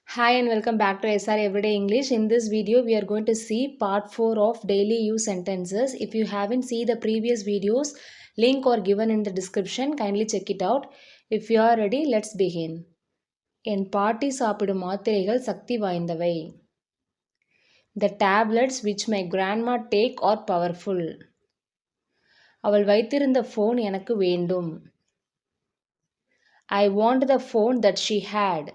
Hi and welcome back to SR Everyday English. In this video, we are going to see part 4 of daily use sentences. If you haven't seen the previous videos, link or given in the description. Kindly check it out. If you are ready, let's begin. என் பாட்டி சாப்பிடும் மாத்திரைகள் சக்தி வாய்ந்தவை. The tablets which my grandma take are powerful. அவள் வைத்திருந்த phone எனக்கு வேண்டும். I want the phone that she had.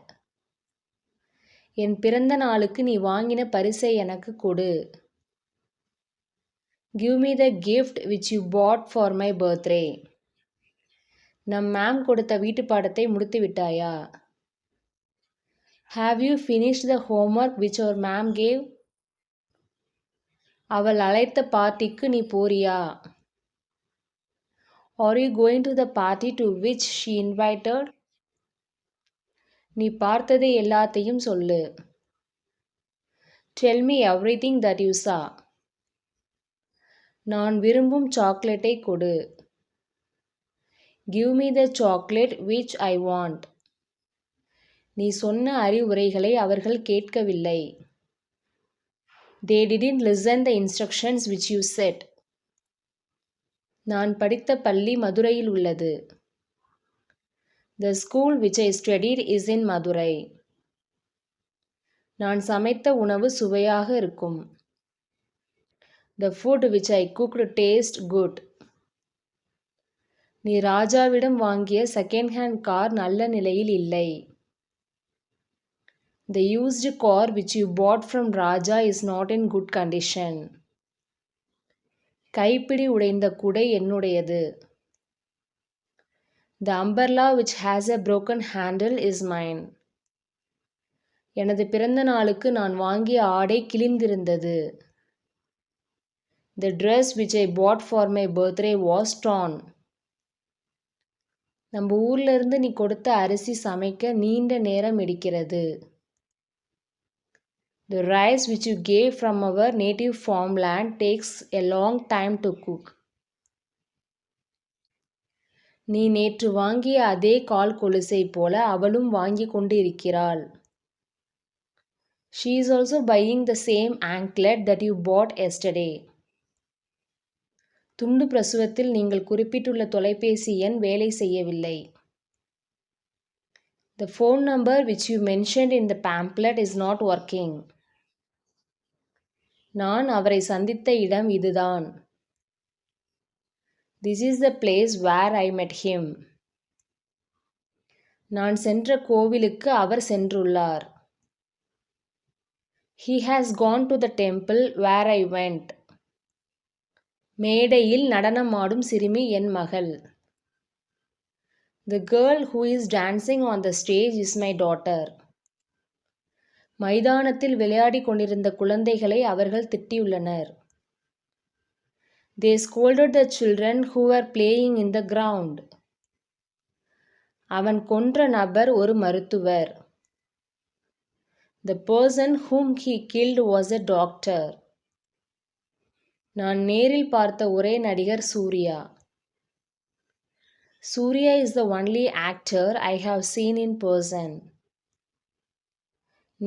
என் பிறந்த நாளுக்கு நீ வாங்கின பரிசை எனக்கு கொடு. Give me the gift which you bought for my birthday. நம் மேம் கொடுத்த வீட்டு பாடத்தை முடித்து விட்டாயா? Have you finished the homework which our ma'am gave? அவள் அழைத்த பார்ட்டிக்கு நீ போறியா? Are you going to the party to which she invited? நீ பார்த்ததை எல்லாத்தையும் சொல்லு. Tell me everything that you saw. நான் விரும்பும் சாக்லேட்டை கொடு. Give me the chocolate which I want. நீ சொன்ன அறிவுரைகளை அவர்கள் கேட்கவில்லை. They didn't listen the instructions which you said. நான் படித்த பள்ளி மதுரையில் உள்ளது. The school which I studied is in Madurai. நான் சமைத்த உணவு சுவையாக இருக்கும். The food which I cooked tastes good. நீ ராஜாவிடம் வாங்கிய செகண்ட் ஹேண்ட் கார் நல்ல நிலையில் இல்லை. The used car which you bought from Raja is not in good condition. கைப்பிடி உடைந்த குடை என்னுடையது. The umbrella which has a broken handle is mine. எனது பிறந்த நாளுக்கு நான் வாங்கிய ஆடை கிழிந்திருந்தது. The dress which I bought for my birthday was torn. நம்ம ஊர்ல இருந்து நீ கொடுத்த அரிசி சமைக்க நீண்ட நேரம் எடுக்கிறது. The rice which you gave from our native farmland takes a long time to cook. நீ நேற்று வாங்கிய அதே கால் கொலுசை போல அவளும் வாங்கிக் கொண்டு இருக்கிறாள். She is also buying the same anklet that you bought yesterday. துண்டு பிரசுரத்தில் நீங்கள் குறிப்பிட்டுள்ள தொலைபேசி எண் வேலை செய்யவில்லை. The phone number which you mentioned in the pamphlet is not working. நான் அவரை சந்தித்த இடம் இதுதான். This is the place where I met him. நான் சென்ற கோவிலுக்கு அவர் சென்றுள்ளார். He has gone to the temple where I went. மேடையில் நடனமாடும் சிறுமி என் மகள். The girl who is dancing on the stage is my daughter. மைதானத்தில் விளையாடிக் கொண்டிருந்த குழந்தைகளை அவர்கள் திட்டியுள்ளனர். They scolded the children who were playing in the ground. அவன் கொன்ற நபர் ஒரு மருத்துவர். The person whom he killed was a doctor. நான் நேரில் பார்த்த ஒரே நடிகர் Surya. Surya is the only actor I have seen in person.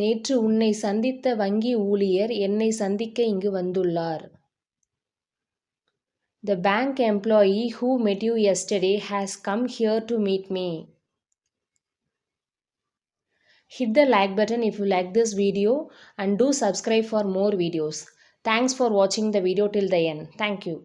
நேற்று உன்னை சந்தித்த வங்கி ஊழியர் என்னை சந்திக்க இங்கு வந்துள்ளார். The bank employee who met you yesterday has come here to meet me. Hit the like button if you like this video and do subscribe for more videos. Thanks for watching the video till the end. Thank you.